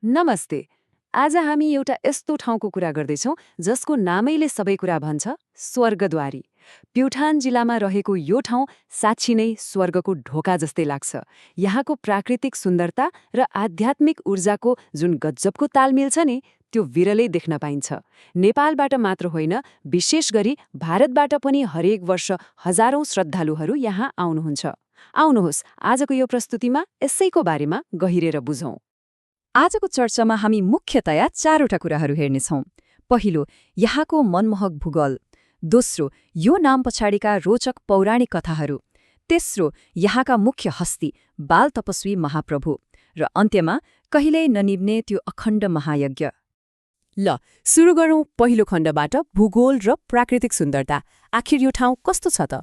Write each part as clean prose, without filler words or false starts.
नमस्ते। आज हामी एउटा यस्तो ठाउँको कुरा गर्दैछौँ जसको नामैले सबै कुरा भन्छ, स्वर्गद्वारी। प्युठान जिल्लामा रहेको यो ठाउँ साँच्ची नै स्वर्गको ढोका जस्तै लाग्छ। यहाँको प्राकृतिक सुन्दरता र आध्यात्मिक ऊर्जाको जुन गजबको तालमेल छ नि, त्यो विरलै देख्न पाइन्छ। नेपालबाट मात्र होइन, विशेष गरी भारतबाट पनि हरेक वर्ष हजारौं श्रद्धालुहरू यहाँ आउनुहुन्छ। आउनुहोस्, आजको यो प्रस्तुतिमा यसैको बारेमा गहिरेर बुझौँ। आजको चर्चामा हामी मुख्यतया चारवटा कुराहरू हेर्नेछौँ। पहिलो, यहाँको मनमोहक भूगोल। दोस्रो, यो नाम पछाडिका रोचक पौराणिक कथाहरू। तेस्रो, यहाँका मुख्य हस्ती बाल तपस्वी महाप्रभु। र अन्त्यमा कहिल्यै ननिभ्ने त्यो अखण्ड महायज्ञ। ल, सुरु गरौँ पहिलो खण्डबाट, भूगोल र प्राकृतिक सुन्दरता। आखिर यो ठाउँ कस्तो छ त?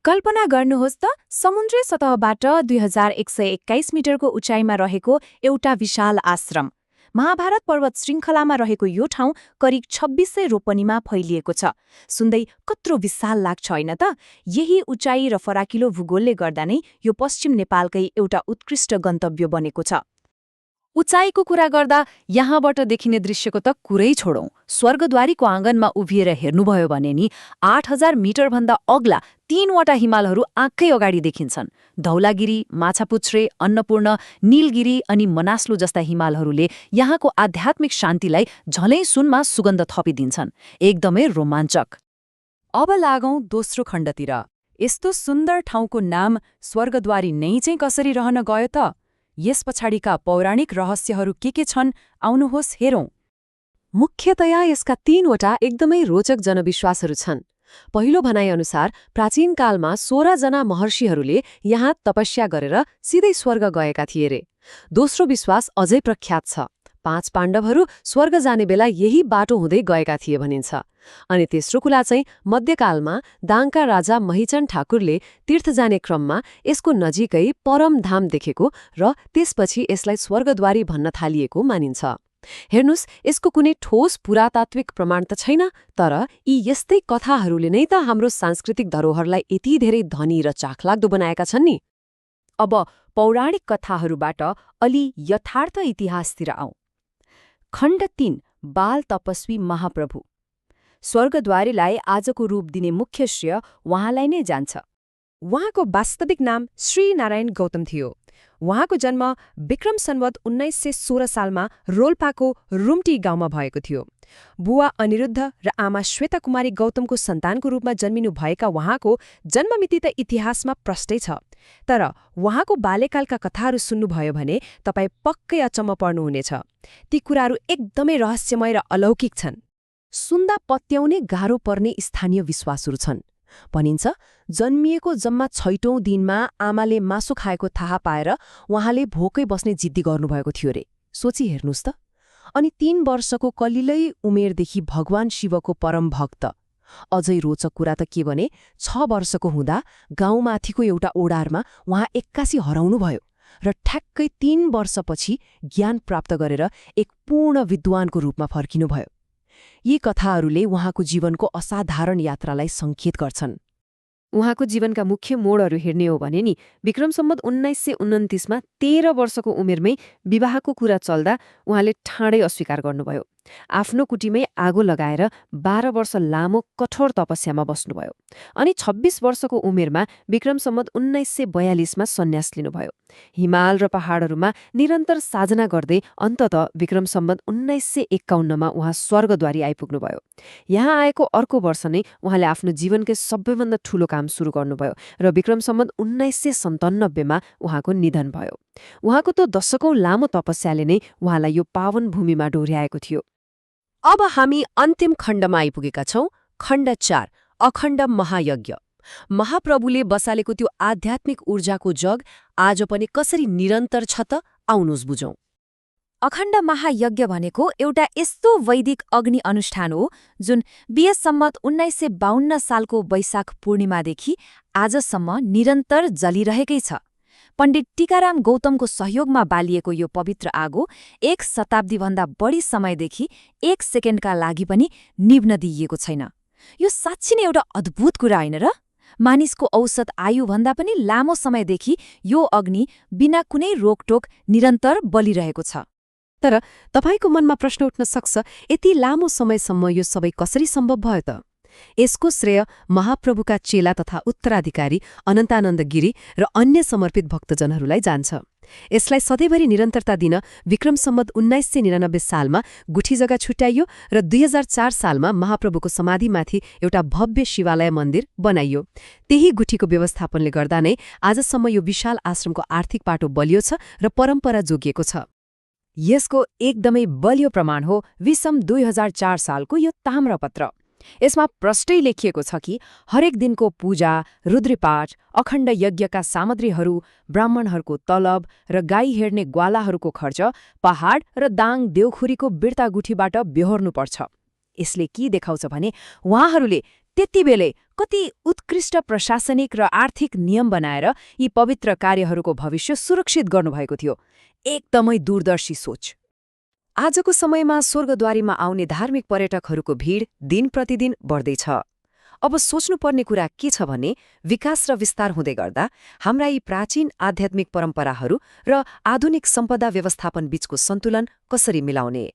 कल्पना गर्नुहोस् त, समुद्री सतहबाट 2121 मिटरको उचाइमा रहेको एउटा विशाल आश्रम। महाभारत पर्वत श्रृङ्खलामा रहेको यो ठाउँ करिब 2600 रोपनीमा फैलिएको छ। सुन्दै कत्रो विशाल लाग्छ होइन त? यही उचाइ र फराकिलो भूगोलले गर्दा नै यो पश्चिम नेपालकै एउटा उत्कृष्ट गन्तव्य बनेको छ। उचाइको कुरा गर्दा यहाँबाट देखिने दृश्यको त कुरै छोडौँ। स्वर्गद्वारीको आँगनमा उभिएर हेर्नुभयो भने नि 8000 मिटरभन्दा अग्ला 3वटा हिमालहरू आँखै अगाडि देखिन्छन्। धौलागिरी, माछापुच्छ्रे, अन्नपूर्ण, नीलगिरी अनि मनास्लु जस्ता हिमालहरूले यहाँको आध्यात्मिक शान्तिलाई झलै सुनमा सुगन्ध थपिदिन्छन्। एकदमै रोमाञ्चक। अब लागौँ दोस्रो खण्डतिर। यस्तो सुन्दर ठाउँको नाम स्वर्गद्वारी नै चाहिँ कसरी रहन गयो त? यस पछाडिका पौराणिक रहस्यहरू के छन्? आउनुहोस् हेरौँ। मुख्यतया यसका 3वटा एकदमै रोचक जनविश्वासहरू छन्। पहिलो भनाइअनुसार प्राचीन कालमा 16 जना महर्षिहरूले यहाँ तपस्या गरेर सिधै स्वर्ग गएका थिए रे। दोस्रो विश्वास अझै प्रख्यात छ। 5 पाण्डवहरू स्वर्ग जाने बेला यही बाटो हुँदै गएका थिए भनिन्छ। अनि तेस्रो कुरा चाहिँ मध्यकालमा दाङका राजा महिचन ठाकुरले तीर्थ जाने क्रममा यसको नजिकै परमधाम देखेको र त्यसपछि यसलाई स्वर्गद्वारी भन्न थालिएको मानिन्छ। हेर्नुस्, यसको कुनै ठोस पुरातात्विक प्रमाण त छैन, तर यी यस्तै कथाहरूले नै त हाम्रो सांस्कृतिक धरोहरलाई यति धेरै धनी र चाखलाग्दो बनाएका छन् नि। अब पौराणिक कथाहरूबाट अलि यथार्थ इतिहासतिर आउँ। खण्ड 3, बाल तपस्वी महाप्रभु। स्वर्गद्वारीलाई आजको रूप दिने मुख्य श्रेय उहाँलाई नै जान्छ। उहाँको वास्तविक नाम श्री नारायण गौतम थियो। उहाँको जन्म विक्रम संवत 1916 सालमा रोल्पाको रुम्टी गाउँमा भएको थियो। बुवा अनिरुद्ध र आमा श्वेता कुमारी गौतमको सन्तानको रूपमा जन्मिनु भएका उहाँको जन्ममिति त इतिहासमा प्रष्टै छ। तर उहाँको बाल्यकालका कथाहरू सुन्नुभयो भने तपाईँ पक्कै अचम्म पर्नुहुनेछ। ती कुराहरू एकदमै रहस्यमय र अलौकिक छन्। सुन्दा पत्याउने गाह्रो पर्ने स्थानीय विश्वासहरू छन्। भनिन्छ जन्मिएको जम्मा 6औं दिनमा आमाले मासु खाएको थाहा पाएर उहाँले भोकै बस्ने जिद्दी गर्नुभएको थियो रे। सोची हेर्नुहोस् त। अनि 3 वर्षको कलिलै उमेरदेखि भगवान शिवको परम भक्त। अझै रोचक कुरा त के भने 6 वर्षको हुँदा गाउँमाथिको एउटा ओडारमा उहाँ एक्कासी हराउनुभयो र ठ्याक्कै 3 वर्षपछि ज्ञान प्राप्त गरेर एक पूर्ण विद्वानको रूपमा फर्किनुभयो। यी कथाहरूले उहाँको जीवनको असाधारण यात्रालाई सङ्केत गर्छन्। उहाँको जीवनका मुख्य मोडहरू हेर्ने हो भने नि विक्रम सम्वत 1929 मा 13 वर्षको उमेरमै विवाहको कुरा चल्दा उहाँले ठाडै अस्वीकार गर्नुभयो। आफ्नो कुटीमै आगो लगाएर 12 वर्ष लामो कठोर तपस्यामा बस्नुभयो। अनि 26 वर्षको उमेरमा विक्रम सम्वत 1942 मा सन्यास लिनुभयो। हिमाल र पहाडहरूमा निरन्तर साधना गर्दै अन्ततः विक्रम सम्वत 1951 मा उहाँ स्वर्गद्वारी आइपुग्नुभयो। यहाँ आएको अर्को वर्ष नै उहाँले आफ्नो जीवनकै सबैभन्दा ठूलो काम सुरु गर्नुभयो र विक्रम सम्वत 1997 मा उहाँको निधन भयो। उहाँको त दशकौं लामो तपस्याले नै उहाँलाई यो पावन भूमिमा डोर्याएको थियो। अब हामी अन्तिम खण्डमा आइपुगेका छौं। खण्ड 4, अखण्ड महायज्ञ। महाप्रभुले बसालेको त्यो आध्यात्मिक ऊर्जाको जग आज पनि कसरी निरन्तर छ त? आउनुहोस् बुझौं। अखण्ड महायज्ञ भनेको एउटा यस्तो वैदिक अग्नि अनुष्ठान हो जुन बीएस सम्वत 1952 सालको वैशाख पूर्णिमादेखि आजसम्म निरन्तर जलिरहेकै छ। पण्डित टीकाराम गौतमको सहयोगमा बालिएको यो पवित्र आगो 1 शताब्दीभन्दा बढी समयदेखि 1 सेकेन्डका लागि पनि निभ्न दिइएको छैन। यो साँच्चै नै एउटा अद्भुत कुरा होइन र? मानिसको औसत आयुभन्दा पनि लामो समयदेखि यो अग्नि बिना कुनै रोकटोक निरन्तर बलिरहेको छ। तर तपाईँको मनमा प्रश्न उठ्न सक्छ, यति लामो समयसम्म यो सबै कसरी सम्भव भयो त? यसको श्रेय महाप्रभुका चेला तथा उत्तराधिकारी अनन्तानन्द गिरी र अन्य समर्पित भक्तजनहरूलाई जान्छ। यसलाई सधैँभरि निरन्तरता दिन विक्रम सम्वत 1999 सालमा गुठी जग्गा छुट्याइयो र 2004 सालमा महाप्रभुको समाधिमाथि एउटा भव्य शिवालय मन्दिर बनाइयो। त्यही गुठीको व्यवस्थापनले गर्दा नै आजसम्म यो विशाल आश्रमको आर्थिक पाटो बलियो छ र परम्परा जोगिएको छ। यसको एकदमै बलियो प्रमाण हो विषम 2004 सालको यो ताम्रपत्र। यसमा प्रष्टै लेखिएको छ कि हरेक दिनको पूजा, रुद्रपाठ, अखण्ड यज्ञका सामग्रीहरू, ब्राह्मणहरूको तलब र गाई हेर्ने ग्वालाहरूको खर्च पहाड र दाङ देउखुरीको बिर्ता गुठीबाट बेहोर्नुपर्छ। यसले के देखाउँछ भने उहाँहरूले त्यतिबेलै कति उत्कृष्ट प्रशासनिक र आर्थिक नियम बनाएर यी पवित्र कार्यहरूको भविष्य सुरक्षित गर्नुभएको थियो। एकदमै दूरदर्शी सोच। आजको समयमा स्वर्गद्वारीमा आउने धार्मिक पर्यटकहरूको भीड दिन प्रतिदिन बढ्दैछ। अब सोच्नुपर्ने कुरा के छ भने विकास र विस्तार हुँदै गर्दा हाम्रा यी प्राचीन आध्यात्मिक परम्पराहरू र आधुनिक सम्पदा व्यवस्थापन बीचको सन्तुलन कसरी मिलाउने?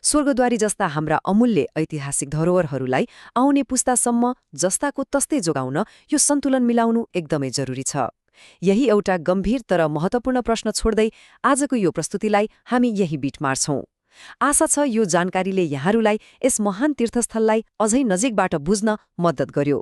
स्वर्गद्वारी जस्ता हाम्रा अमूल्य ऐतिहासिक धरोहरहरूलाई आउने पुस्तासम्म जस्ताको तस्तै जोगाउन यो सन्तुलन मिलाउनु एकदमै जरुरी छ। यही एउटा गम्भीर तर महत्त्वपूर्ण प्रश्न छोड्दै आजको यो प्रस्तुतिलाई हामी यही बिट मार्छौं। आशा छ यो जानकारीले यहाँहरूलाई यस महान तीर्थस्थललाई अझै नजिकबाट बुझ्न मद्दत गर्यो।